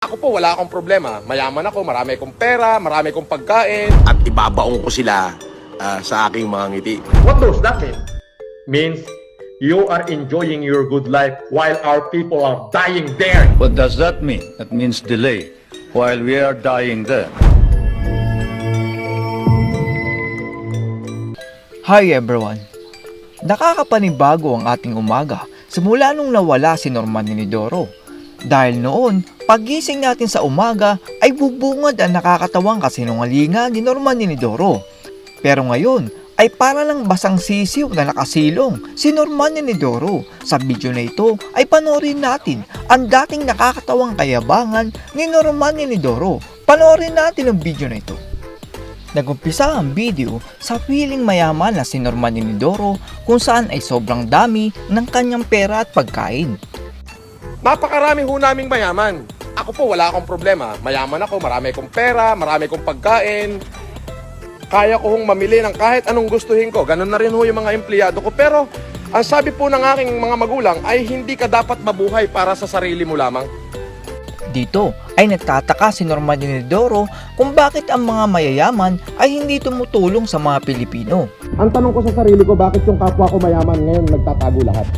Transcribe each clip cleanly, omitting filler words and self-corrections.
Ako po, wala akong problema. Mayaman ako, marami akong pera, marami akong pagkain. At ibabaong ko sila sa aking mga ngiti. What does that mean? Means you are enjoying your good life while our people are dying there. What does that mean? That means delay while we are dying there. Hi everyone! Nakakapanibago ang ating umaga simula nung nawala si Norman Inidoro. Dahil noon, pagising natin sa umaga ay bubungad ang nakakatawang kasinungalingan ni Norman Inidoro. Pero ngayon ay para lang basang sisiw na nakasilong si Norman Inidoro. Sa video na ito ay panoorin natin ang dating nakakatawang kayabangan ni Norman Inidoro. Panoorin natin ang video na ito. Nagumpisa ang video sa piling mayaman na si Norman Inidoro kung saan ay sobrang dami ng kanyang pera at pagkain. Napakarami ho naming mayaman. Ako po, wala akong problema. Mayaman ako, marami akong pera, marami akong pagkain. Kaya ko hong mamili ng kahit anong gustuhin ko. Ganun na rin ho yung mga empleyado ko. Pero ang sabi po ng aking mga magulang ay hindi ka dapat mabuhay para sa sarili mo lamang. Dito ay nagtataka si Norman Inidoro kung bakit ang mga mayayaman ay hindi tumutulong sa mga Pilipino. Ang tanong ko sa sarili ko, bakit yung kapwa ko mayaman ngayon nagtatago lahat?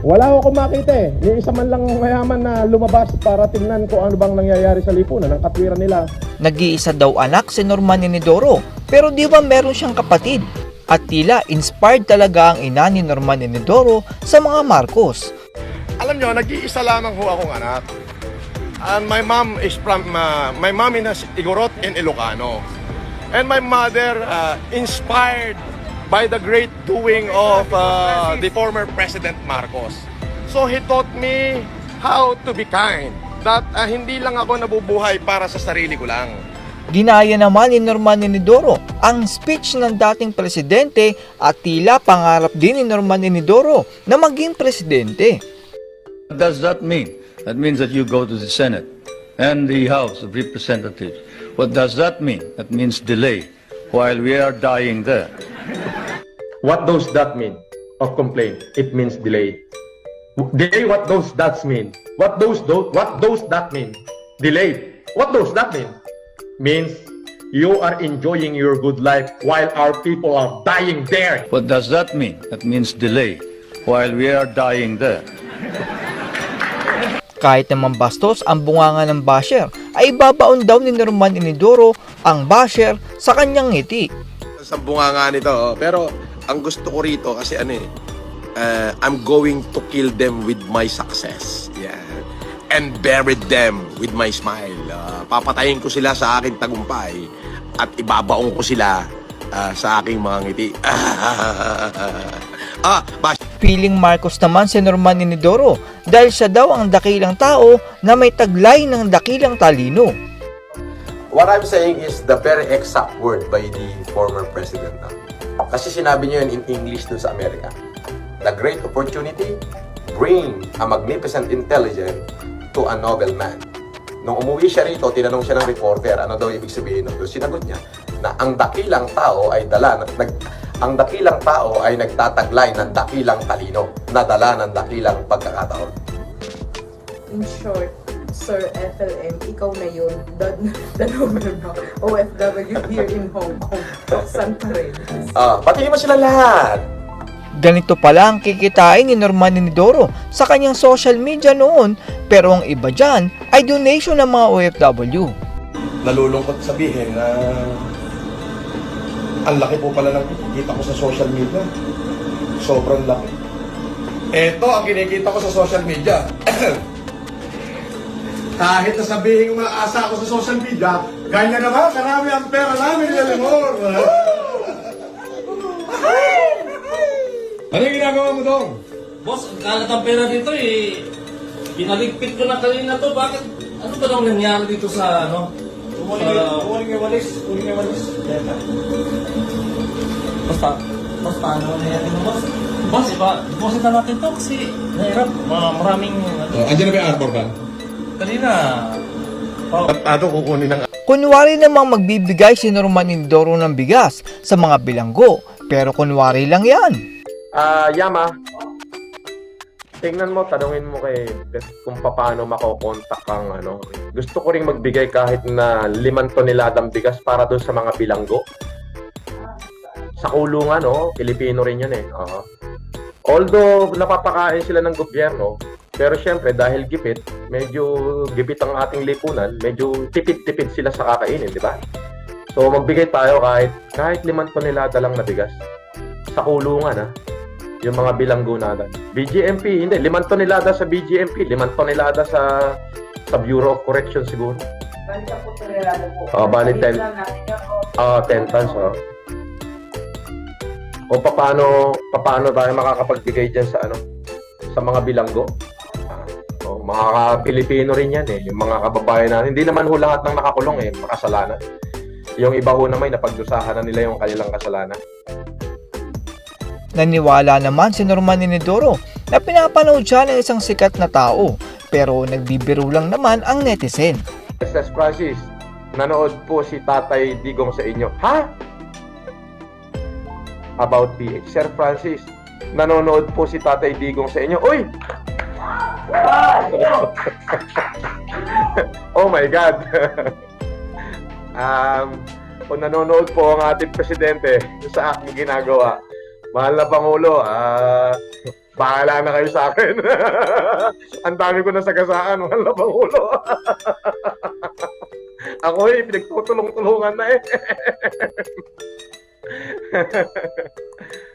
Wala akong makita eh. Yung isa man lang mayaman na lumabas para tingnan ko ano bang nangyayari sa lipunan, ang katwiran nila. Nag-iisa daw anak si Norman Inidoro, pero di ba meron siyang kapatid? At tila inspired talaga ang ina ni Norman Inidoro sa mga Marcos. Alam nyo, nag-iisa lamang ho akong anak. And my mom is from, my mom is Igorot in Ilocano. And my mother inspired by the great doing of the former President Marcos. So he taught me how to be kind. That hindi lang ako nabubuhay para sa sarili ko lang. Ginaya naman ni Norman Inidoro ang speech ng dating presidente at tila pangarap din ni Norman Inidoro na maging presidente. What does that mean? That means that you go to the Senate and the House of Representatives. What does that mean? That means delay while we are dying there. What does that mean? Of complaint, it means delay. Delay, what does that mean? What does that mean? Delayed. What does that mean? Means you are enjoying your good life while our people are dying there. What does that mean? That means delay while we are dying there. Kahit naman bastos ang bunganga ng basher, ay babaon daw ni Norman Inidoro ang basher sa kanyang ngiti. Sa bunganga nito, pero ang gusto ko rito kasi I'm going to kill them with my success. Yeah. And bury them with my smile. Papatayin ko sila sa aking tagumpay at ibabaong ko sila sa aking mga ngiti. Piling Marcos naman si Norman Inidoro dahil siya daw ang dakilang tao na may taglay ng dakilang talino. What I'm saying is the very exact word by the former president. Kasi sinabi niyo yun in English dun sa Amerika. The great opportunity bring a magnificent intelligence to a noble man. Nung umuwi siya rito, tinanong siya ng reporter, ano daw ibig sabihin nito? Sinagot niya na ang dakilang tao ay nagtataglay ng dakilang talino, na dala ng dakilang pagkakataon. In short, Sir FLM, ikaw na yun, the noble OFW here in Hong Kong, Santa Reyes. Pati mo sila lahat. Ganito pala ang kikitain ni Norman Inidoro sa kanyang social media noon, pero ang iba dyan ay donation ng mga OFW. Nalulungkot sabihin na ang laki po pala ng kinikita ko sa social media. Sobrang laki. Ito ang kinikita ko sa social media. Kahit na sabihin ko asa ako sa social media, ganyan naman, karami ang pera namin, Yalimor. Ano yung ginagawa mo doon? Boss, ang kalat ang pera dito eh. Pinaligpit ko na kanina to. Bakit? Ano ba nang nangyari dito sa ano? Huling yung walis. Basta paano nangyari mo, boss? Boss, bossin na natin to kasi nahirap. Maraming Andiyan na ba yung arbor ba? kanina. Ato kukunin ng... Kunwari namang magbibigay si Norman Inidoro ng bigas sa mga bilanggo, pero kunwari lang yan. Yama, tingnan mo, tanungin mo kay Beth kung paano makokontak kang ano. Gusto ko ring magbigay kahit na 5 toneladang bigas para doon sa mga bilanggo. Sa kulungan, no? Pilipino rin yun eh. Although napapakain sila ng gobyerno, pero syempre dahil medyo gipit ang ating lipunan, medyo tipid-tipid sila sa kakainin, di ba? So magbigay tayo kahit 5 tonelada lang na bigas. Sa kulungan, yung mga bilanggo natin. BGMP, hindi. 5 tonelada sa BGMP. 5 tonelada sa Bureau of Correction siguro. Bali ka po tonelada po. Bali 10. 10 tons, O paano tayo makakapagbigay dyan sa sa mga bilanggo? Mga Pilipino rin yan eh. Yung mga kababayan natin. Hindi naman ho lahat ng nakakulong eh, makasalanan. Yung iba ho naman, napagdusahan na nila yung kanilang kasalanan. Naniwala naman si Norman Inidoro na pinapanood siya ng isang sikat na tao, pero nagbibiro lang naman ang netizen. SS Francis, nanood po si Tatay Digong sa inyo. Ha? About PH. Sir Francis, nanonood po si Tatay Digong sa inyo. Uy! Oh my God! Kung nanonood po ang ating presidente sa aking ginagawa, mahal na Pangulo, bahala na kayo sa akin. Ang dami ko na sagasaan, mahal na Pangulo. Ako pinagtutulong-tulungan na eh.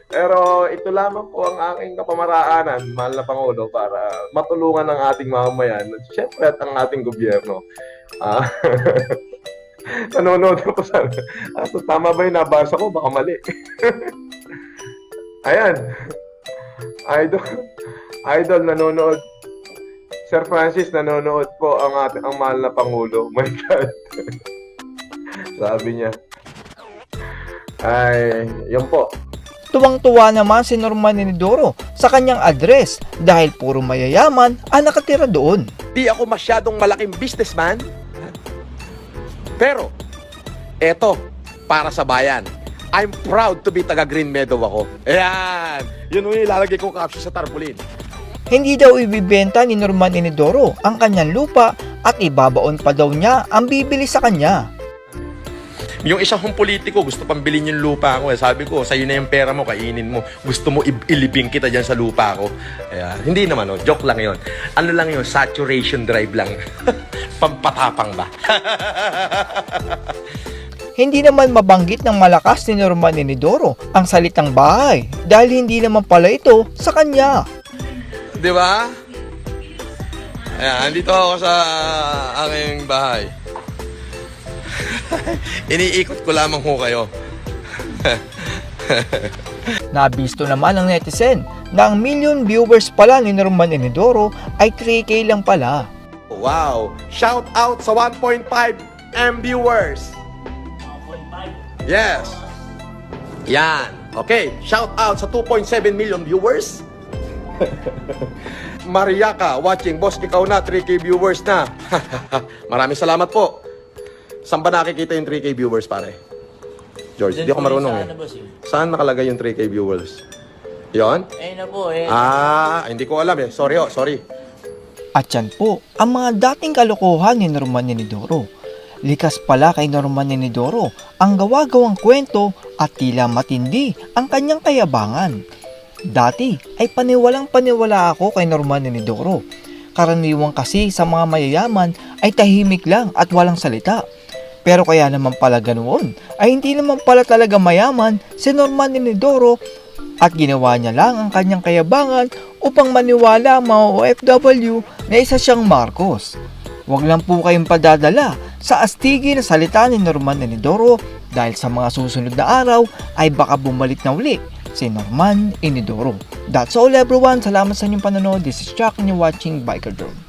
Pero ito lamang po ang aking kapamaraanan, mahal na Pangulo, para matulungan ang ating mamamayan, siyempre at ang ating gobyerno. Nanonood ko po sana. Tama ba yung nabasa ko? Baka mali. Ayan. Idol nanonood. Sir Francis, nanonood po ang mahal na Pangulo. My God. Sabi niya. Ay, yun po. Tuwang-tuwa naman si Norman Inidoro sa kanyang address dahil puro mayayaman ang nakatira doon. Di ako masyadong malaking businessman. Pero, eto, para sa bayan. I'm proud to be taga Green Meadow ako. Ayan! Yun yung ilalagay kong caption sa tarpaulin. Hindi daw ibibenta ni Norman Inidoro ang kanyang lupa at ibabaon pa daw niya ang bibili sa kanya. Yung isang politiko, gusto pang bilhin yung lupa ko. Sabi ko, sa'yo na yung pera mo, kainin mo. Gusto mo ilibing kita dyan sa lupa ko. Hindi naman, joke lang yon. Ano lang yun, saturation drive lang. Pampatapang ba? Hindi naman mabanggit ng malakas ni Norman Inidoro ang salitang bahay dahil hindi naman pala ito sa kanya. Di ba? Ayan, andito ako sa aking bahay. Iniikot ko lamang ho kayo. Nabisto naman ng netizen na ang million viewers pala ni Norman Inidoro ay 3K lang pala. Wow! Shout out sa 1.5 M viewers! Yes! Yan! Okay, shout out sa 2.7 million viewers. Mariaka watching, boss, ikaw na, 3K viewers na. Maraming salamat po. Saan ba nakikita yung 3K viewers, pare? George, hindi ako marunong eh. Saan nakalagay yung 3K viewers? Yon? Na po eh. Hindi ko alam eh. Sorry. At yan po ang mga dating kalokohan ni Norman Inidoro. Likas pala kay Norman Inidoro ang gawa-gawang kwento at tila matindi ang kanyang kayabangan. Dati ay paniwalang-paniwala ako kay Norman Inidoro. Karaniwang kasi sa mga mayayaman ay tahimik lang at walang salita. Pero kaya naman pala ganoon ay hindi naman pala talaga mayaman si Norman Inidoro at ginawa niya lang ang kanyang kayabangan upang maniwala ang mga OFW na isa siyang Marcos. Huwag lang po kayong padadala sa astigi na salita ni Norman Inidoro dahil sa mga susunod na araw ay baka bumalik na uli si Norman Inidoro. That's all everyone. Salamat sa inyong panonood. This is Chuck and you're watching Biker Drone.